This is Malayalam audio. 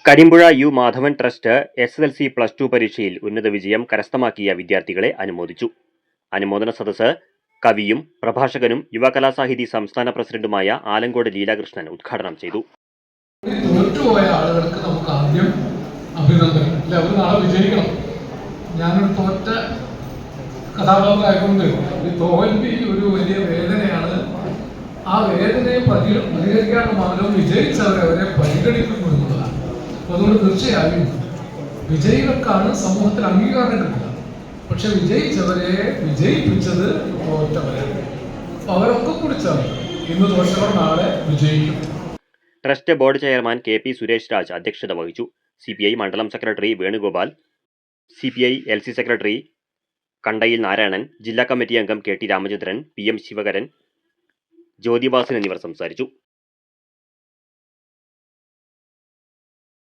Karimpuzha U Madhavan trust SSLC +2 പരീക്ഷയിൽ ഉന്നത വിജയം കരസ്ഥമാക്കിയ വിദ്യാർത്ഥികളെ അനുമോദിച്ചു. അനുമോദന സദസ്സ് കവിയും പ്രഭാഷകനും യുവകലാസാഹിതി സംസ്ഥാന പ്രസിഡന്റുമായ ആലങ്കോട് ലീലാകൃഷ്ണൻ ഉദ്ഘാടനം ചെയ്തു. തോറ്റുപോയ ആളുകൾക്ക് നമുക്ക് ആദ്യം അഭിനന്ദനം. അവർ നാളെ വിജയിക്കണം. ഞാനൊരു തോറ്റ കഥാപാത്രമായതുകൊണ്ട് ഈ തോൽവി ഒരു വലിയ വേദനയാണ്. ആ വേദനയെ പരിഹരിക്കാനുള്ള മാർഗം വിജയിച്ചവരെ അവരെ പരിഗണിക്കുന്നു എന്നുള്ളതാണ്. അതുകൊണ്ട് തീർച്ചയായും വിജയികൾക്കാണ് സമൂഹത്തിൽ അംഗീകാരം കിട്ടുക. പക്ഷെ വിജയിച്ചവരെ വിജയിപ്പിച്ചത് തോറ്റവരാണ്. അവരൊക്കെ കുറിച്ചാണ് ഇന്ന് തോറ്റവർ നാളെ വിജയിക്കും. Trust board chairman KP Suresh Raj അധ്യക്ഷത വഹിച്ചു. CPI മണ്ഡലം secretary Venugopal, CPI LC secretary കണ്ടയിൽ നാരായണൻ, ജില്ലാ കമ്മിറ്റി അംഗം KT രാമചന്ദ്രൻ, PM ശിവകരൻ, ജ്യോതിബാസൻ എന്നിവർ സംസാരിച്ചു.